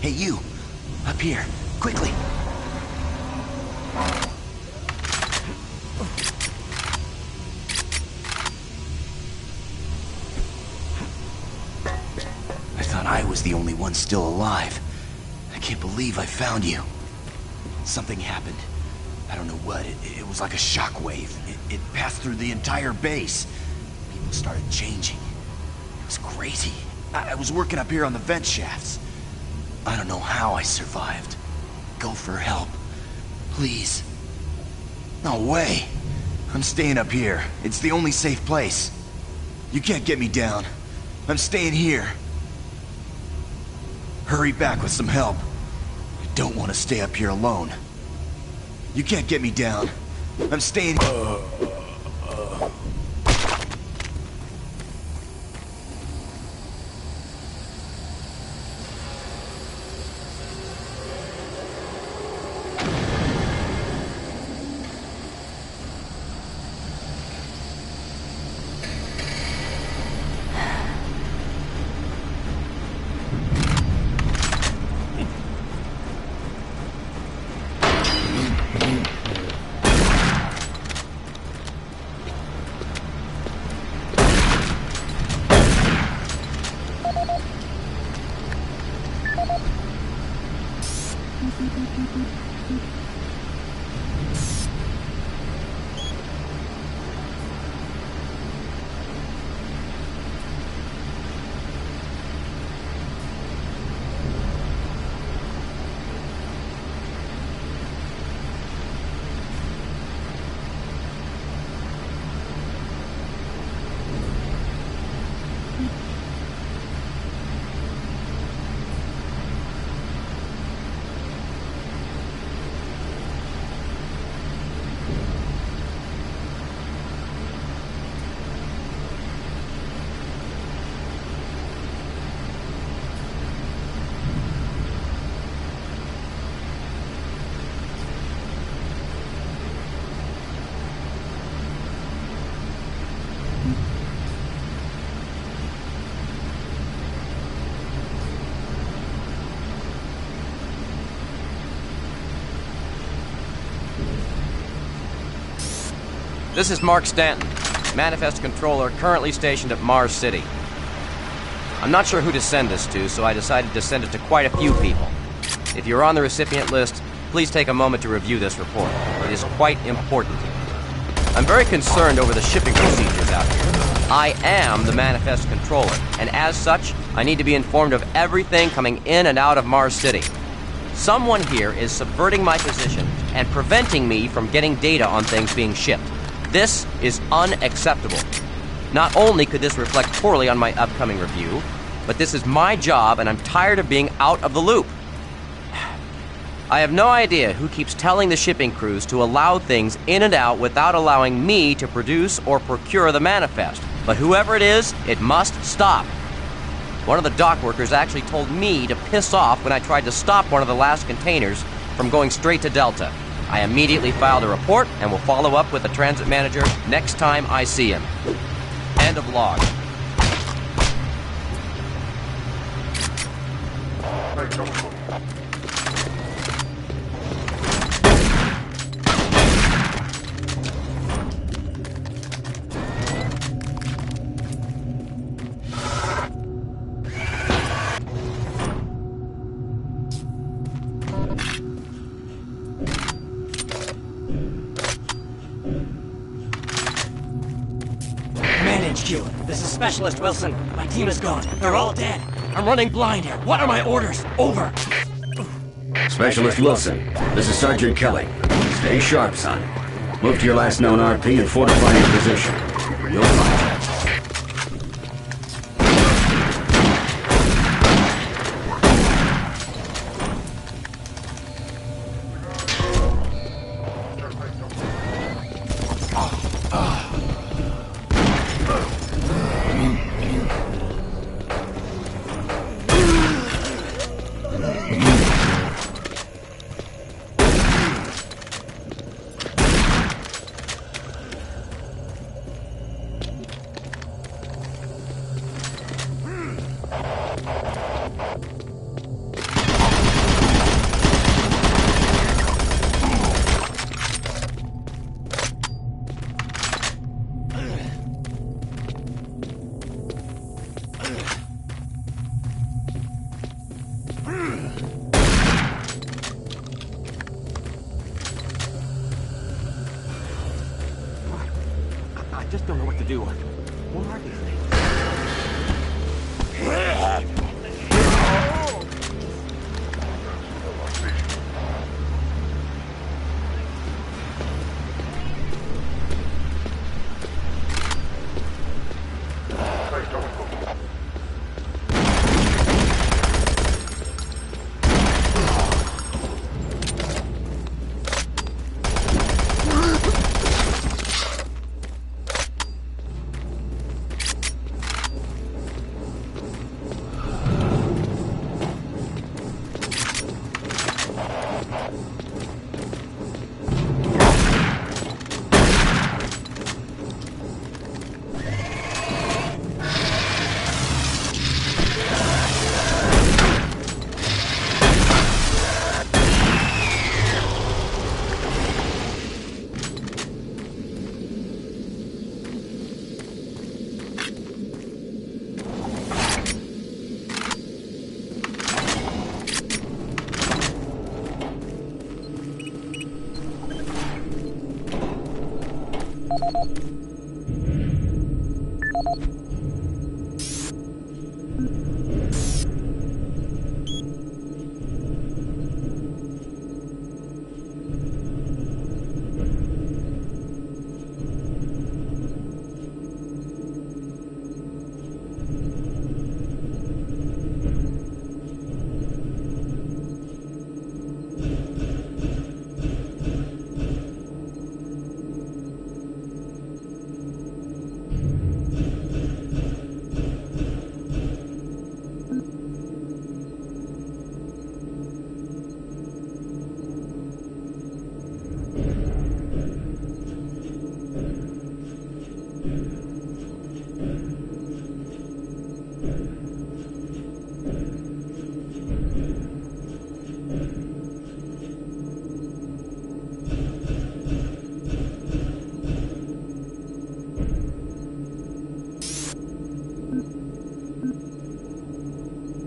Hey, you! Up here, quickly! I thought I was the only one still alive. I can't believe I found you. Something happened. I don't know what. It was like a shockwave. It passed through the entire base. People started changing. It was crazy. I was working up here on the vent shafts. I don't know how I survived. Go for help. Please. No way. I'm staying up here. It's the only safe place. You can't get me down. I'm staying here. Hurry back with some help. I don't want to stay up here alone. You can't get me down. I'm staying... This is Mark Stanton, Manifest Controller, currently stationed at Mars City. I'm not sure who to send this to, so I decided to send it to quite a few people. If you're on the recipient list, please take a moment to review this report. It is quite important. I'm very concerned over the shipping procedures out here. I am the Manifest Controller, and as such, I need to be informed of everything coming in and out of Mars City. Someone here is subverting my position and preventing me from getting data on things being shipped. This is unacceptable. Not only could this reflect poorly on my upcoming review, but this is my job and I'm tired of being out of the loop. I have no idea who keeps telling the shipping crews to allow things in and out without allowing me to produce or procure the manifest. But whoever it is, it must stop. One of the dock workers actually told me to piss off when I tried to stop one of the last containers from going straight to Delta. I immediately filed a report and will follow up with the transit manager next time I see him. End of log. This is Specialist Wilson. My team is gone. They're all dead. I'm running blind here. What are my orders? Over. Specialist Wilson, this is Sergeant Kelly. Stay sharp, son. Move to your last known RP and fortify your position. You'll find it. do. What are these things?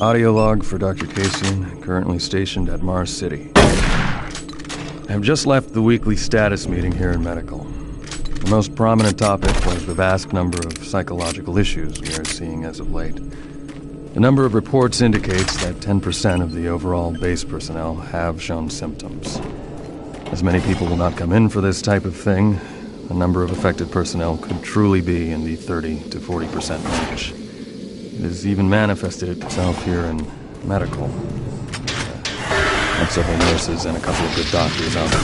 Audio log for Dr. Kasian, currently stationed at Mars City. I have just left the weekly status meeting here in medical. The most prominent topic was the vast number of psychological issues we are seeing as of late. The number of reports indicates that 10% of the overall base personnel have shown symptoms. As many people will not come in for this type of thing, the number of affected personnel could truly be in the 30 to 40% range. It has even manifested itself here in medical. I have several nurses and a couple of good doctors out there.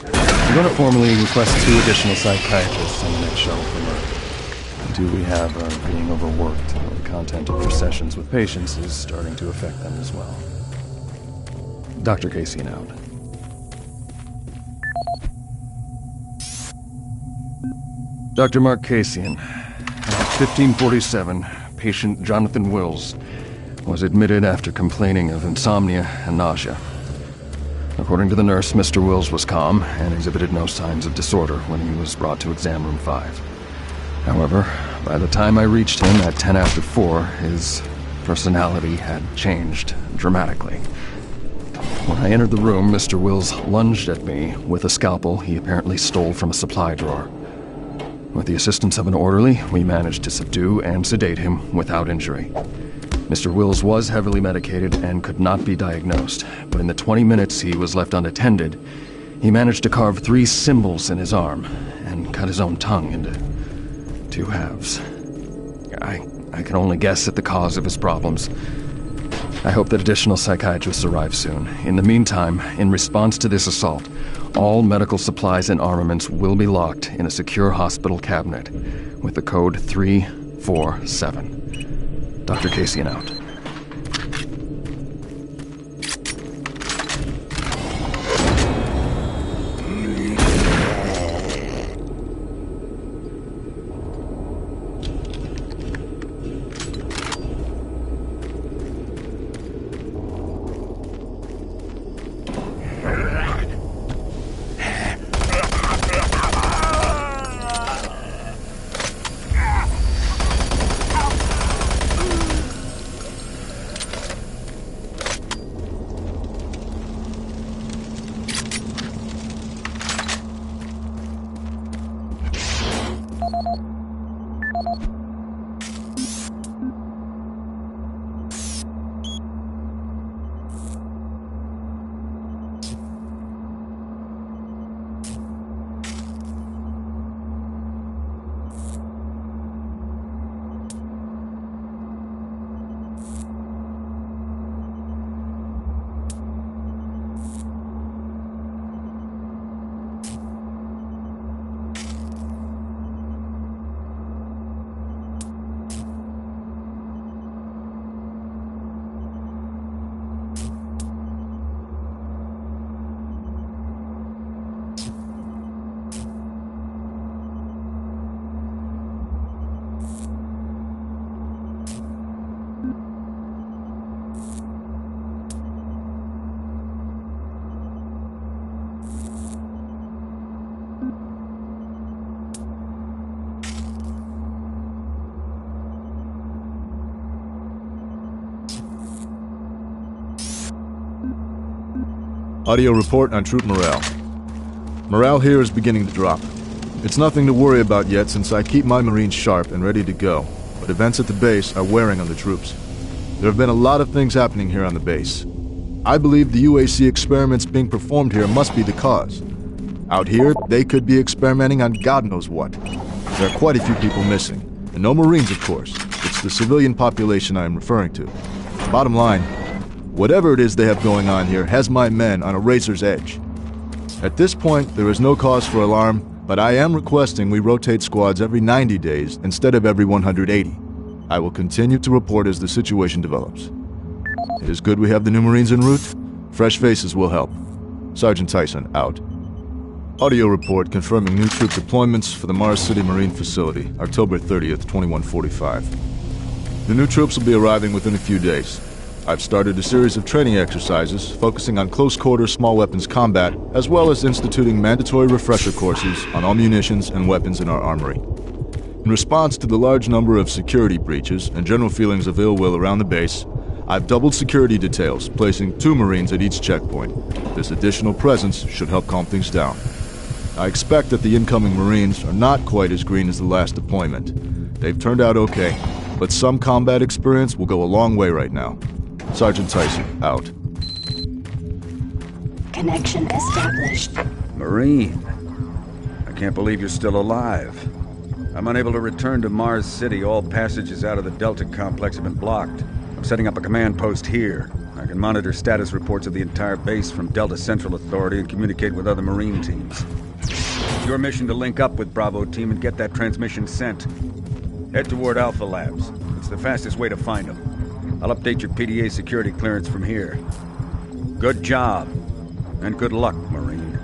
I'm going to formally request 2 additional psychiatrists on the next shuttle from Earth. The 2 we have are being overworked. The content of their sessions with patients is starting to affect them as well. Dr. Kasian out. Dr. Mark Kasian. 1547, patient Jonathan Wills was admitted after complaining of insomnia and nausea. According to the nurse, Mr. Wills was calm and exhibited no signs of disorder when he was brought to exam room 5. However, by the time I reached him at 10 after 4, his personality had changed dramatically. When I entered the room, Mr. Wills lunged at me with a scalpel he apparently stole from a supply drawer. With the assistance of an orderly, we managed to subdue and sedate him without injury. Mr. Wills was heavily medicated and could not be diagnosed, but in the 20 minutes he was left unattended, he managed to carve 3 symbols in his arm and cut his own tongue into 2 halves. I can only guess at the cause of his problems. I hope that additional psychiatrists arrive soon. In the meantime, in response to this assault, all medical supplies and armaments will be locked in a secure hospital cabinet with the code 347. Dr. Kasian out. Audio report on troop morale. Morale here is beginning to drop. It's nothing to worry about yet since I keep my Marines sharp and ready to go, but events at the base are wearing on the troops. There have been a lot of things happening here on the base. I believe the UAC experiments being performed here must be the cause. Out here, they could be experimenting on God knows what. There are quite a few people missing, and no Marines, of course. It's the civilian population I am referring to. Bottom line, whatever it is they have going on here has my men on a razor's edge. At this point, there is no cause for alarm, but I am requesting we rotate squads every 90 days instead of every 180. I will continue to report as the situation develops. It is good we have the new Marines en route. Fresh faces will help. Sergeant Tyson, out. Audio report confirming new troop deployments for the Mars City Marine Facility, October 30th, 2145. The new troops will be arriving within a few days. I've started a series of training exercises focusing on close-quarter small weapons combat, as well as instituting mandatory refresher courses on all munitions and weapons in our armory. In response to the large number of security breaches and general feelings of ill will around the base, I've doubled security details, placing 2 Marines at each checkpoint. This additional presence should help calm things down. I expect that the incoming Marines are not quite as green as the last deployment. They've turned out okay, but some combat experience will go a long way right now. Sergeant Tyson, out. Connection established. Marine, I can't believe you're still alive. I'm unable to return to Mars City. All passages out of the Delta complex have been blocked. I'm setting up a command post here. I can monitor status reports of the entire base from Delta Central Authority and communicate with other Marine teams. It's your mission to link up with Bravo Team and get that transmission sent. Head toward Alpha Labs. It's the fastest way to find them. I'll update your PDA security clearance from here. Good job, and good luck, Marine.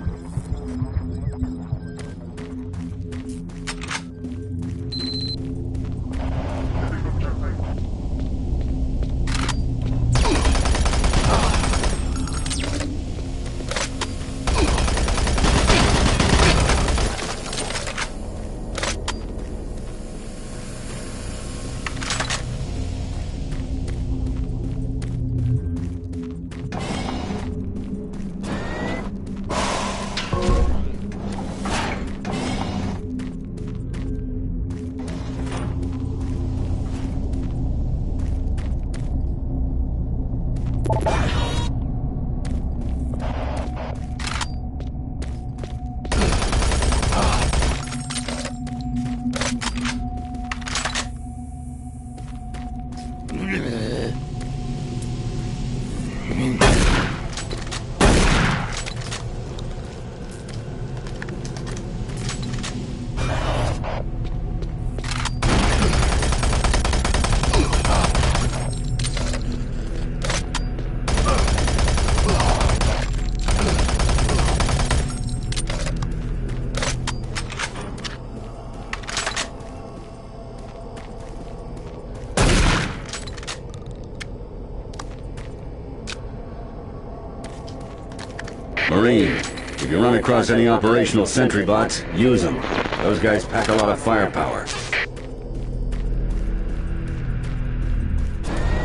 Marine, if you run across any operational sentry bots, use them. Those guys pack a lot of firepower.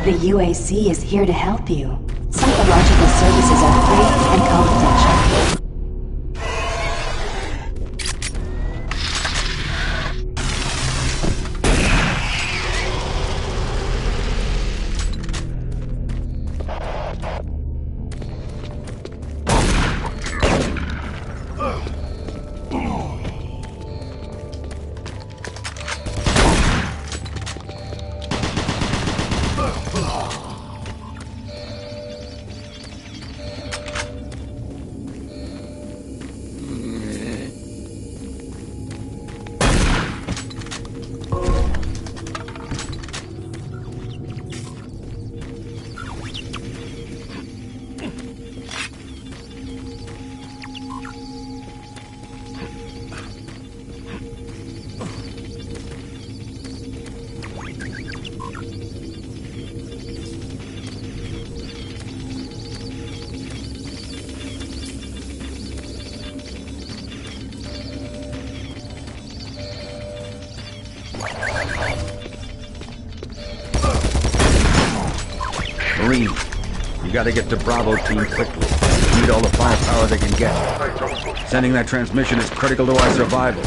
The UAC is here to help you. Psychological services are free and confidential. Marine, You gotta get to Bravo Team quickly. They need all the firepower they can get. Sending that transmission is critical to our survival.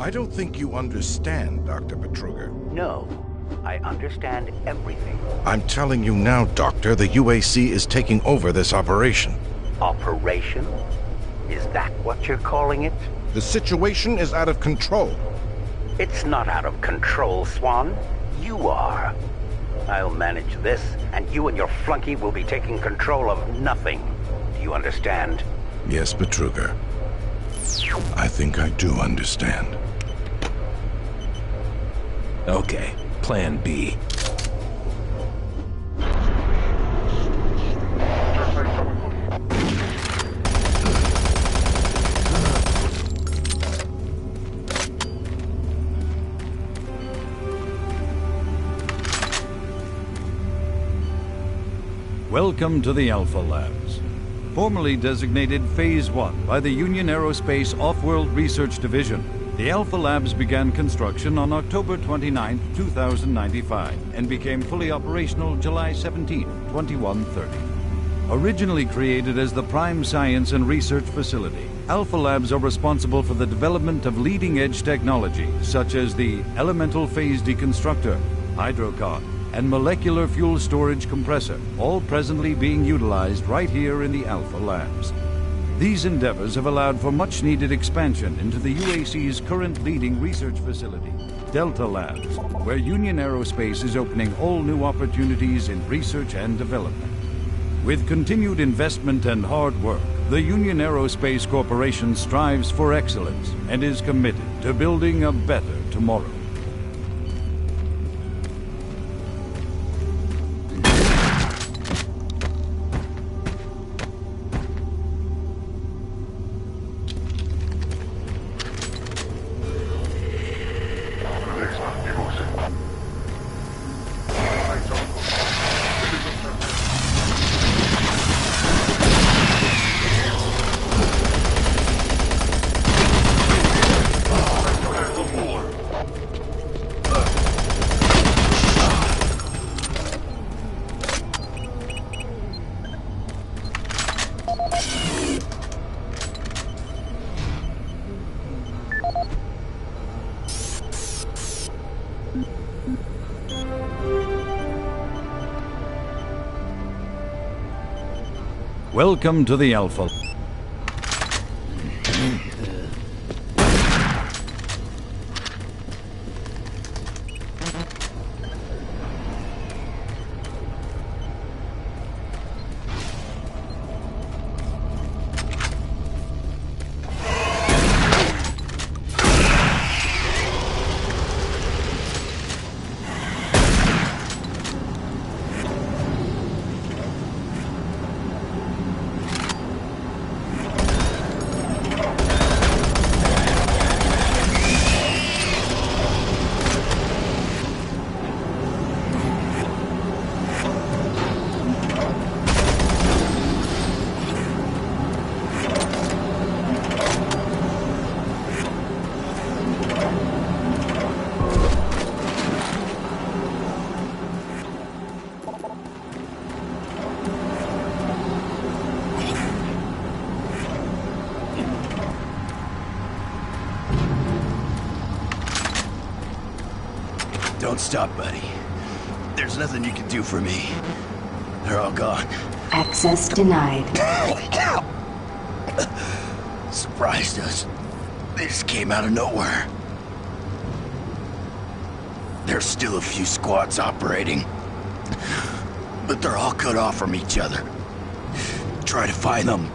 I don't think you understand, Dr. Betruger. No, I understand everything. I'm telling you now, Doctor, the UAC is taking over this operation. Operation? Is that what you're calling it? The situation is out of control. It's not out of control, Swan. You are. I'll manage this, and you and your flunky will be taking control of nothing. Do you understand? Yes, Betruger. I think I do understand. Okay, Plan B. Welcome to the Alpha Labs. Formerly designated Phase 1 by the Union Aerospace Off-World Research Division, the Alpha Labs began construction on October 29, 2095, and became fully operational July 17, 2130. Originally created as the Prime Science and Research Facility, Alpha Labs are responsible for the development of leading-edge technology, such as the Elemental Phase Deconstructor, Hydrocon, and Molecular Fuel Storage Compressor, all presently being utilized right here in the Alpha Labs. These endeavors have allowed for much-needed expansion into the UAC's current leading research facility, Delta Labs, where Union Aerospace is opening all new opportunities in research and development. With continued investment and hard work, the Union Aerospace Corporation strives for excellence and is committed to building a better tomorrow. Welcome to the Alpha. Don't stop, buddy. There's nothing you can do for me. They're all gone. Access denied. Surprised us. They just came out of nowhere. There's still a few squads operating, but they're all cut off from each other. Try to find them.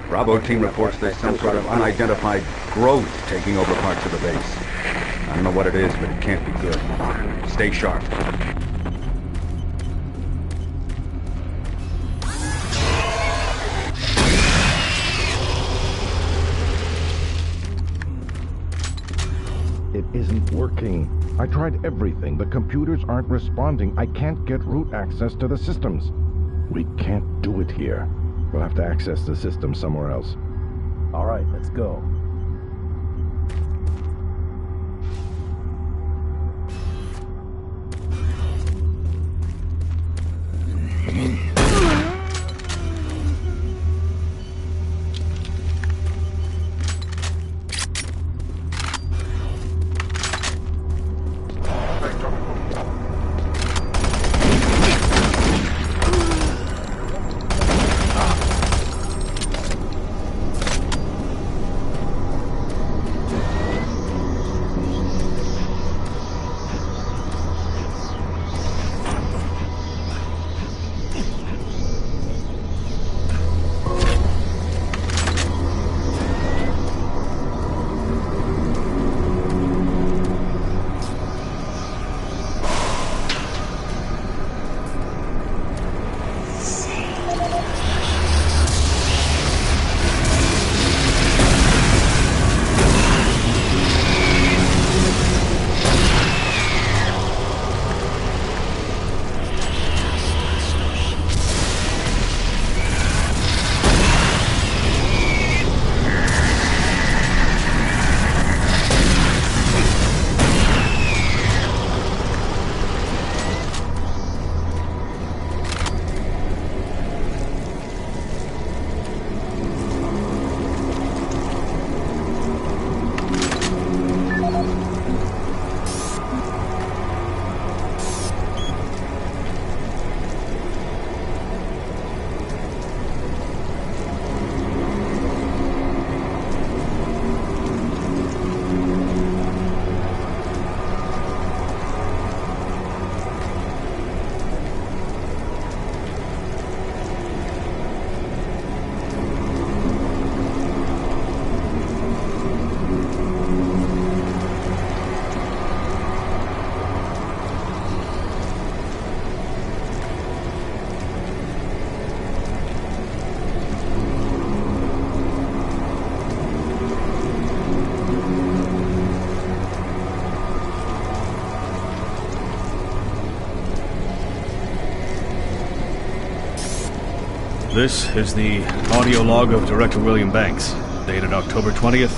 Bravo team reports there's some sort of unidentified growth taking over parts of the base. I don't know what it is, but it can't be good. Stay sharp. It isn't working. I tried everything. The computers aren't responding. I can't get root access to the systems. We can't do it here. We'll have to access the system somewhere else. All right, let's go. This is the audio log of Director William Banks, dated October 20th,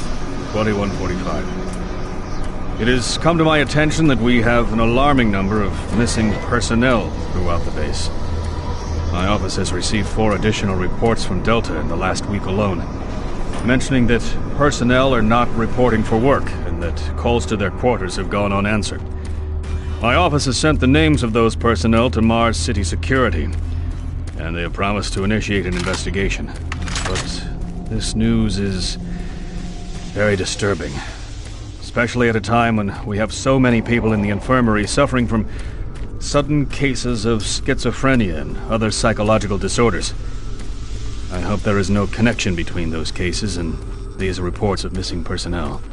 2145. It has come to my attention that we have an alarming number of missing personnel throughout the base. My office has received 4 additional reports from Delta in the last week alone, mentioning that personnel are not reporting for work and that calls to their quarters have gone unanswered. My office has sent the names of those personnel to Mars City Security, and they have promised to initiate an investigation. But this news is very disturbing, especially at a time when we have so many people in the infirmary suffering from sudden cases of schizophrenia and other psychological disorders. I hope there is no connection between those cases and these reports of missing personnel.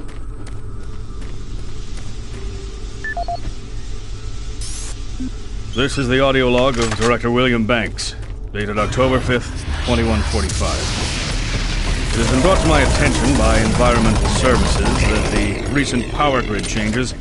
This is the audio log of Director William Banks, dated October 5th, 2145. It has been brought to my attention by Environmental Services that the recent power grid changes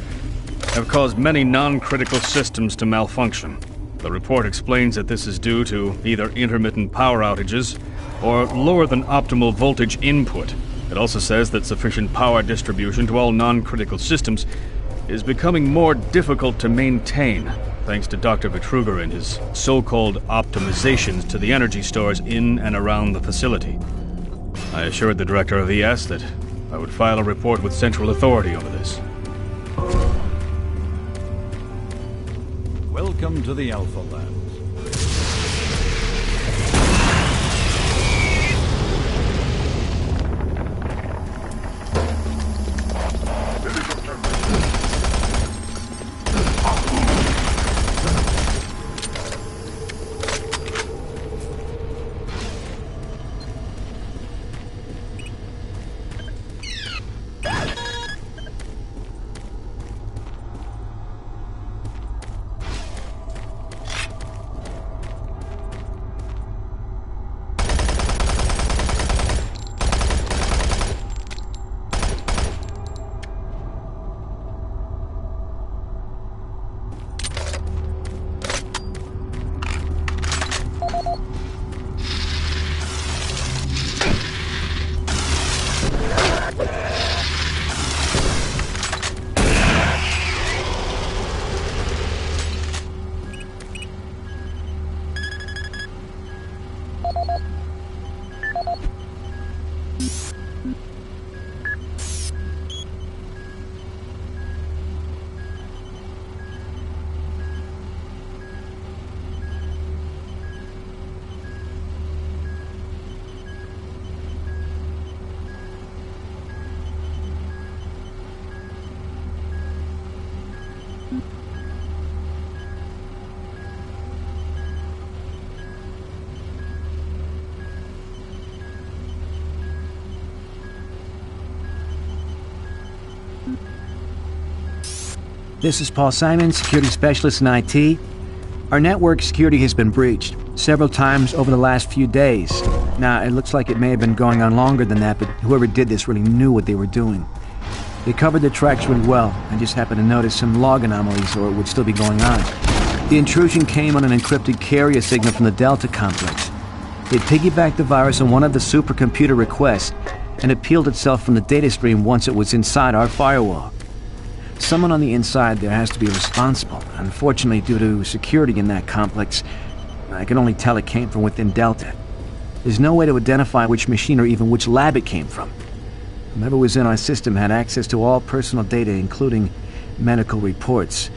have caused many non-critical systems to malfunction. The report explains that this is due to either intermittent power outages or lower than optimal voltage input. It also says that sufficient power distribution to all non-critical systems is becoming more difficult to maintain, thanks to Dr. Vitruger and his so-called optimizations to the energy stores in and around the facility. I assured the director of ES that I would file a report with central authority over this. Welcome to the Alpha Labs. This is Paul Simon, security specialist in IT. Our network security has been breached several times over the last few days. Now, it looks like it may have been going on longer than that, but whoever did this really knew what they were doing. They covered their tracks really well. I just happened to notice some log anomalies, or it would still be going on. The intrusion came on an encrypted carrier signal from the Delta complex. They piggybacked the virus on one of the supercomputer requests, and it peeled itself from the data stream once it was inside our firewall. Someone on the inside there has to be responsible. Unfortunately, due to security in that complex, I can only tell it came from within Delta. There's no way to identify which machine or even which lab it came from. Whoever was in our system had access to all personal data, including medical reports.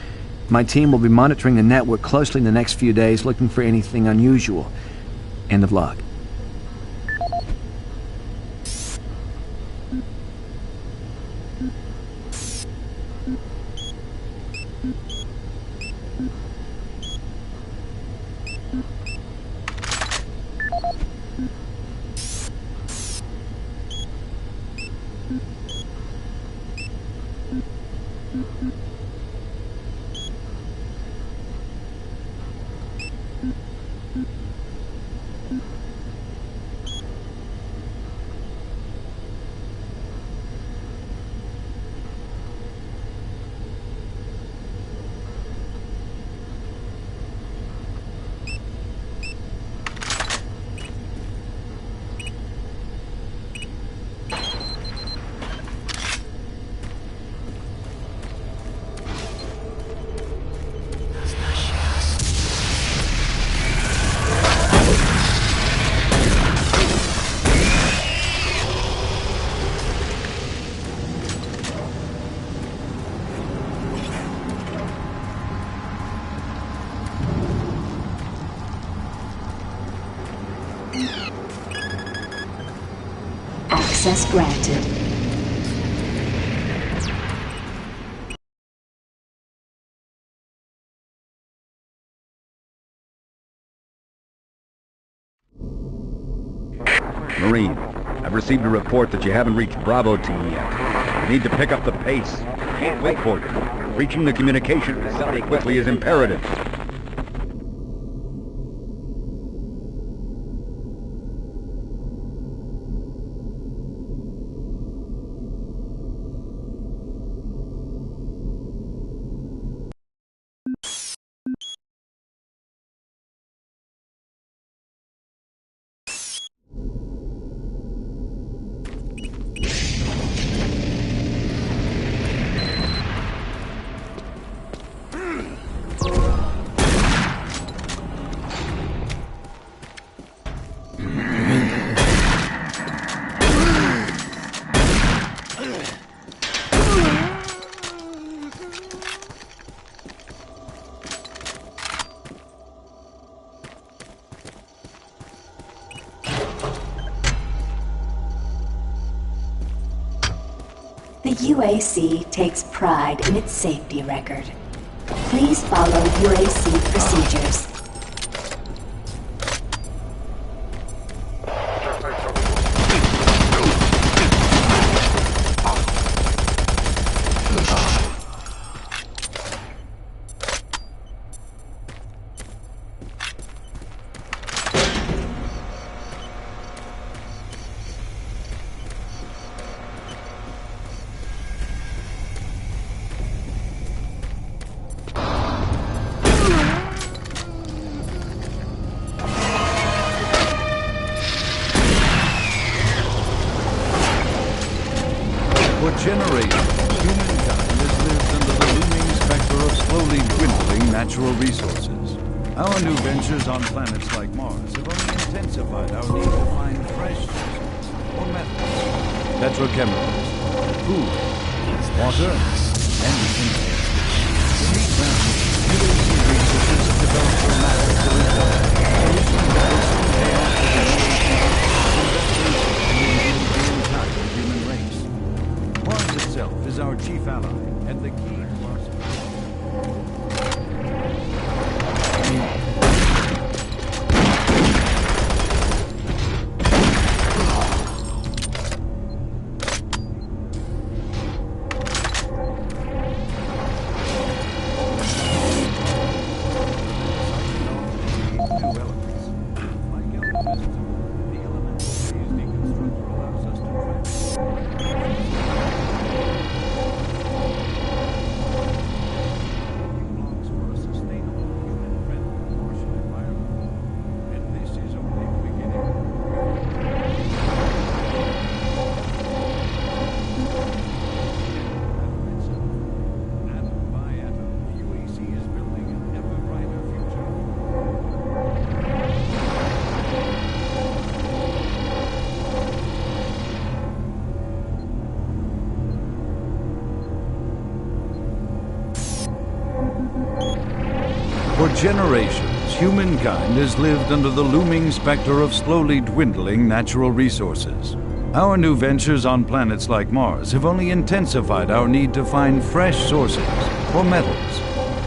My team will be monitoring the network closely in the next few days, looking for anything unusual. End of log. Access granted. Marine, I've received a report that you haven't reached Bravo Team yet. You need to pick up the pace. Can't wait for you. Reaching the communication facility quickly is imperative. The UAC takes pride in its safety record. Please follow UAC procedures. For generations, humankind has lived under the looming specter of slowly dwindling natural resources. Our new ventures on planets like Mars have only intensified our need to find fresh sources or methods, petrochemicals, food, water, and even air. To meet them, UAC researchers have developed a matter for research, solutions that will soon pay off for the UAC, investors, and indeed the entire human race. Mars itself is our chief ally and the key to our generations, humankind has lived under the looming specter of slowly dwindling natural resources. Our new ventures on planets like Mars have only intensified our need to find fresh sources for metals,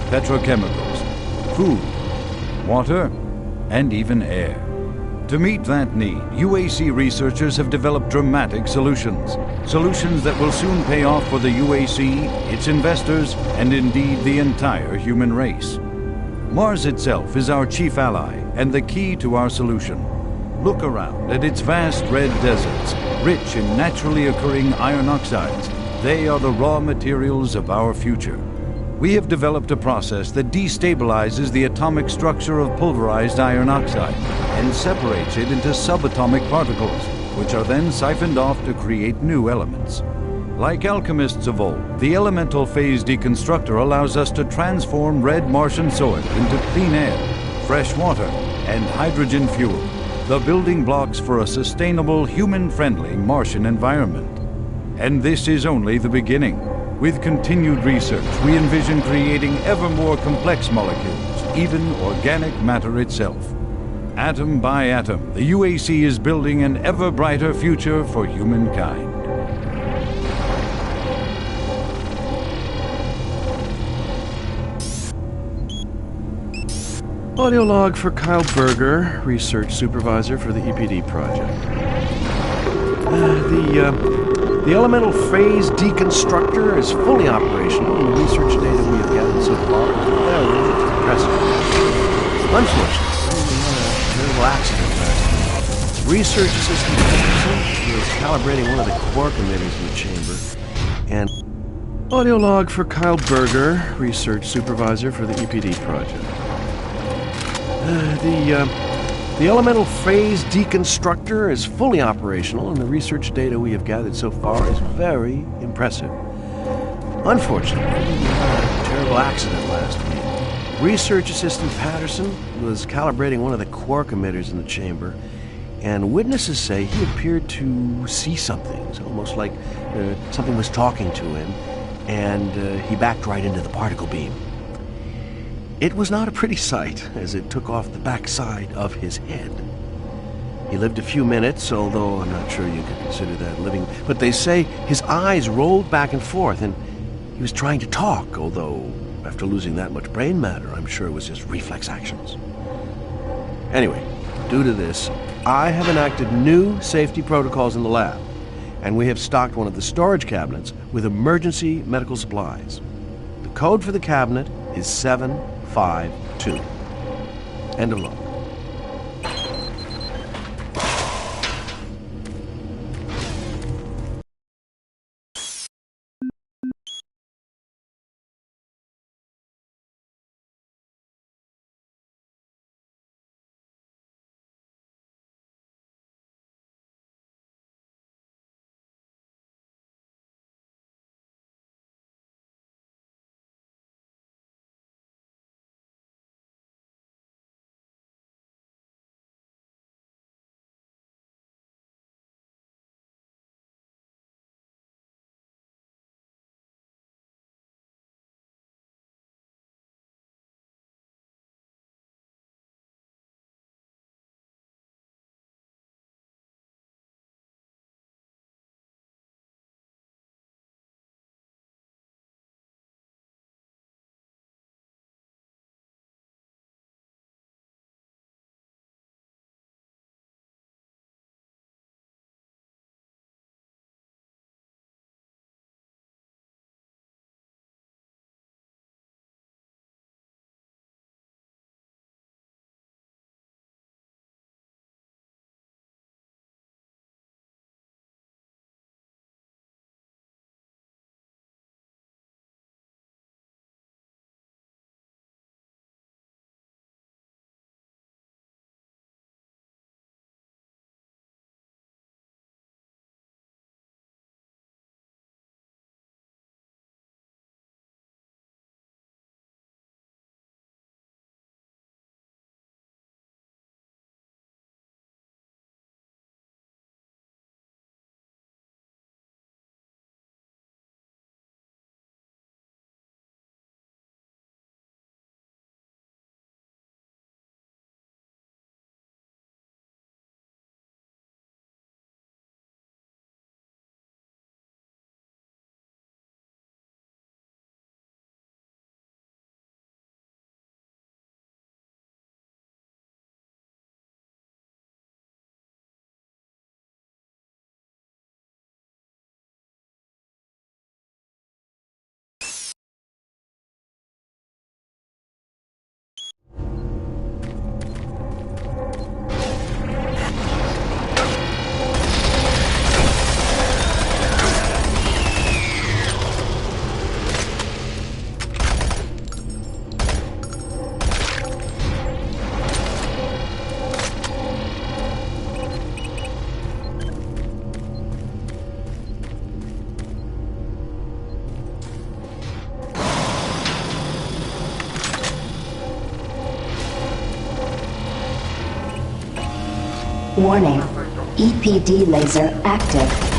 petrochemicals, food, water, and even air. To meet that need, UAC researchers have developed dramatic solutions. Solutions that will soon pay off for the UAC, its investors, and indeed the entire human race. Mars itself is our chief ally and the key to our solution. Look around at its vast red deserts, rich in naturally occurring iron oxides. They are the raw materials of our future. We have developed a process that destabilizes the atomic structure of pulverized iron oxide and separates it into subatomic particles, which are then siphoned off to create new elements. Like alchemists of old, the elemental phase deconstructor allows us to transform red Martian soil into clean air, fresh water, and hydrogen fuel, the building blocks for a sustainable, human-friendly Martian environment. And this is only the beginning. With continued research, we envision creating ever more complex molecules, even organic matter itself. Atom by atom, the UAC is building an ever brighter future for humankind. Audio log for Kyle Berger, research supervisor for the EPD project. The elemental phase deconstructor is fully operational, and the research data we have gathered so far is very impressive. Unfortunately, we had a terrible accident last week. Research assistant Peterson was calibrating one of the quark emitters in the chamber, and audio log for Kyle Berger, research supervisor for the EPD project. The elemental phase deconstructor is fully operational, and the research data we have gathered so far is very impressive. Unfortunately, we had a terrible accident last week. Research assistant Patterson was calibrating one of the quark emitters in the chamber, and witnesses say he appeared to see something. It's almost like something was talking to him, and he backed right into the particle beam. It was not a pretty sight, as it took off the backside of his head. He lived a few minutes, although I'm not sure you could consider that living. But they say his eyes rolled back and forth, and he was trying to talk, although after losing that much brain matter, I'm sure it was just reflex actions. Anyway, due to this, I have enacted new safety protocols in the lab, and we have stocked one of the storage cabinets with emergency medical supplies. The code for the cabinet is 752. End of log. Warning. EPD laser active.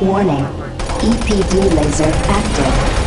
Warning. EPD laser active.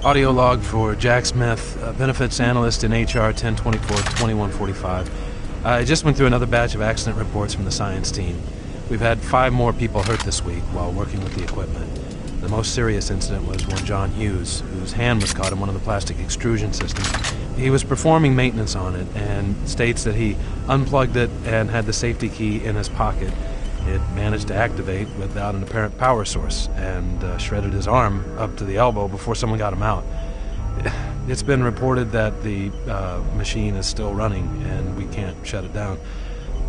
Audio log for Jack Smith, benefits analyst in HR 1024-2145. I just went through another batch of accident reports from the science team. We've had 5 more people hurt this week while working with the equipment. The most serious incident was one John Hughes, whose hand was caught in one of the plastic extrusion systems. He was performing maintenance on it and states that he unplugged it and had the safety key in his pocket. It managed to activate without an apparent power source and shredded his arm up to the elbow before someone got him out. It's been reported that the machine is still running and we can't shut it down.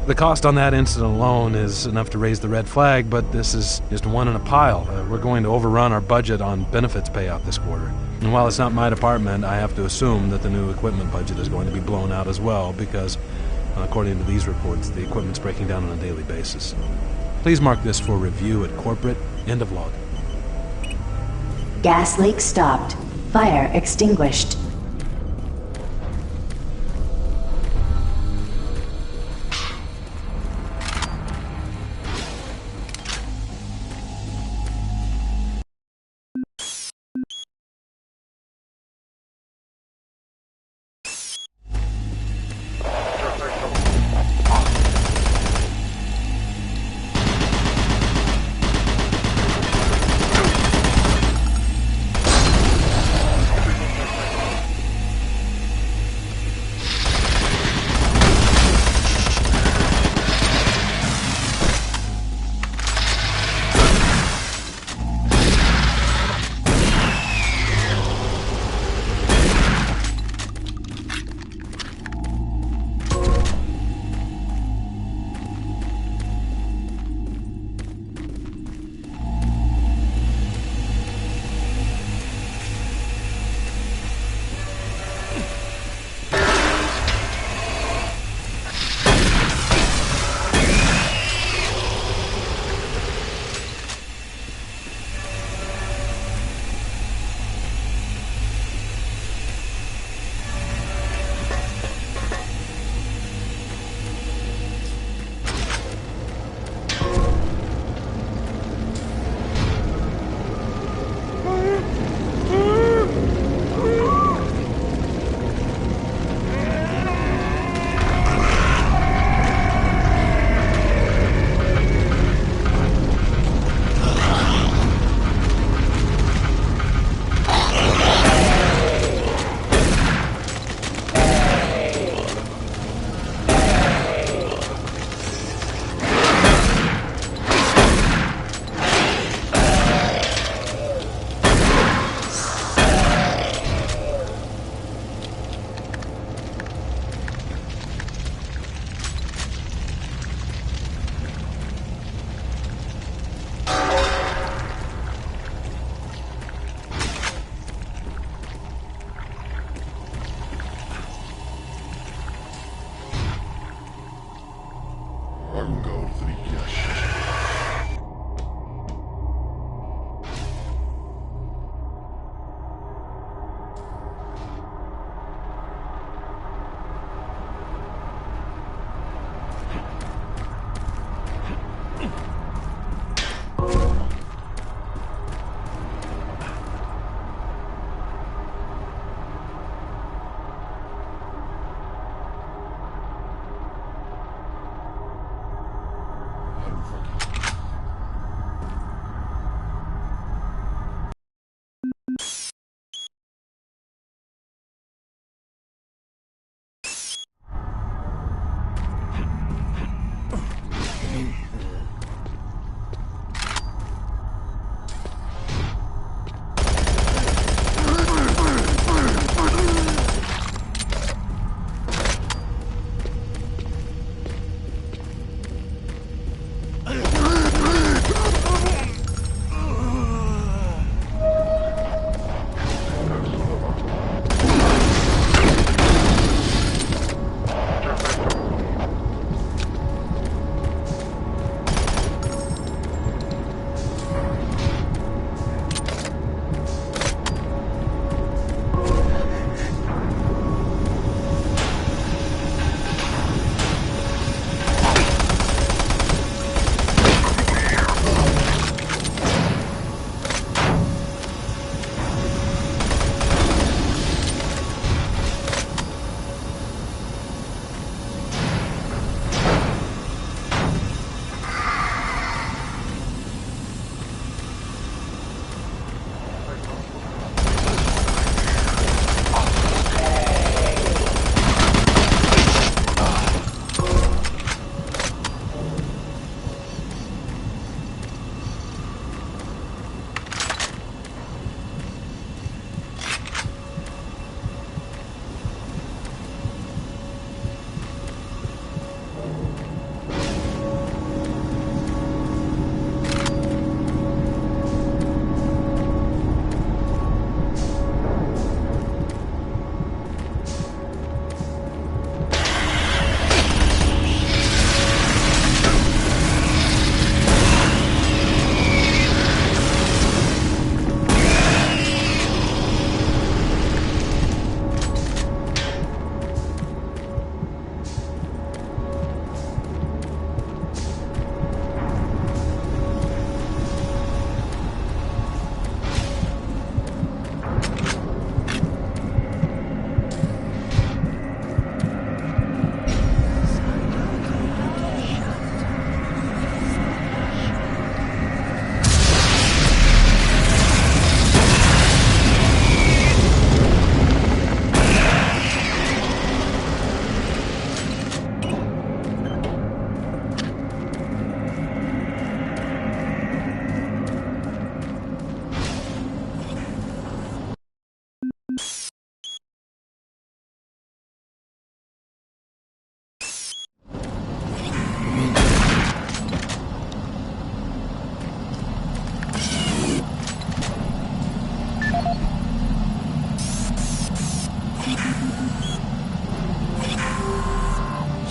The cost on that incident alone is enough to raise the red flag, but this is just one in a pile. We're going to overrun our budget on benefits payout this quarter. And while it's not my department, I have to assume that the new equipment budget is going to be blown out as well, because, according to these reports, the equipment's breaking down on a daily basis. Please mark this for review at corporate. End of log. Gas leak stopped. Fire extinguished.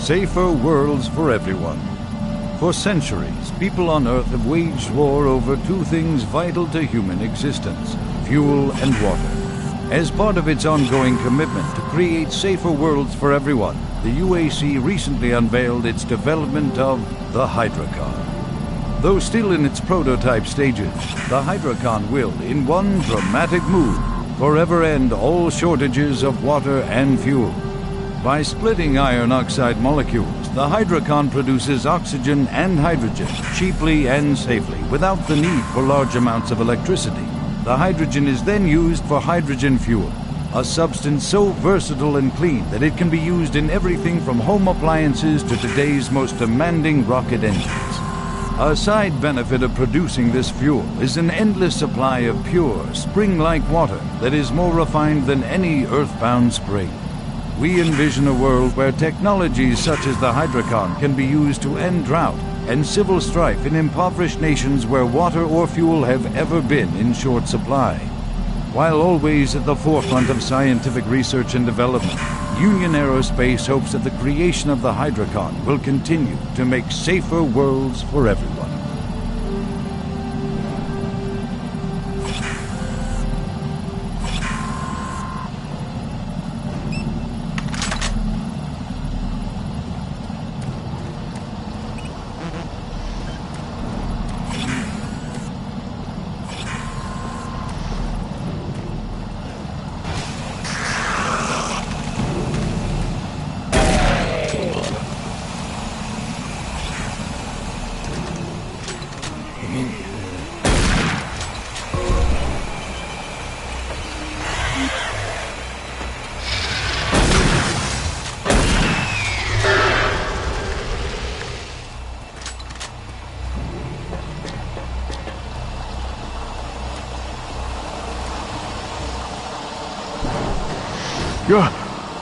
safer worlds for everyone. For centuries, people on Earth have waged war over two things vital to human existence: fuel and water. As part of its ongoing commitment to create safer worlds for everyone, the UAC recently unveiled its development of the Hydrocon. Though still in its prototype stages, the Hydrocon will, in one dramatic move, forever end all shortages of water and fuel. By splitting iron oxide molecules, the Hydrocon produces oxygen and hydrogen cheaply and safely, without the need for large amounts of electricity. The hydrogen is then used for hydrogen fuel, a substance so versatile and clean that it can be used in everything from home appliances to today's most demanding rocket engines. A side benefit of producing this fuel is an endless supply of pure, spring-like water that is more refined than any earthbound spring. We envision a world where technologies such as the Hydrocon can be used to end drought and civil strife in impoverished nations where water or fuel have ever been in short supply. While always at the forefront of scientific research and development, Union Aerospace hopes that the creation of the Hydrocon will continue to make safer worlds for everyone.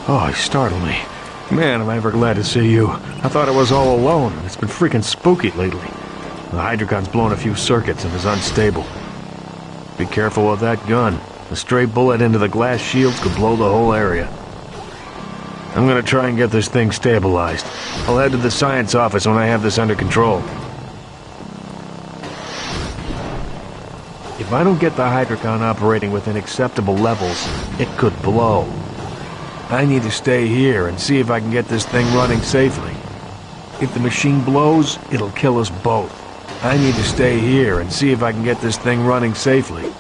Oh, he startled me. Man, am I ever glad to see you. I thought I was all alone, and it's been freaking spooky lately. The Hydrocon's blown a few circuits and is unstable. Be careful with that gun. A stray bullet into the glass shields could blow the whole area. I'm gonna try and get this thing stabilized. I'll head to the science office when I have this under control. If I don't get the Hydrocon operating within acceptable levels, it could blow. I need to stay here and see if I can get this thing running safely. If the machine blows, it'll kill us both. I need to stay here and see if I can get this thing running safely.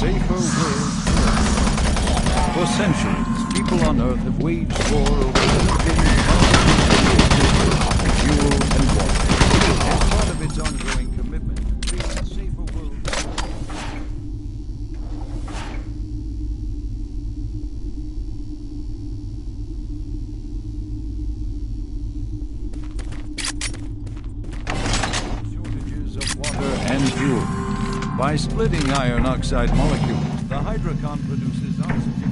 safer world. For centuries, people on Earth have waged war over fuel and water, as part of its ongoing commitment to create a safer world. Shortages of water and fuel. By splitting iron oxide molecules, the hydrocon produces oxygen.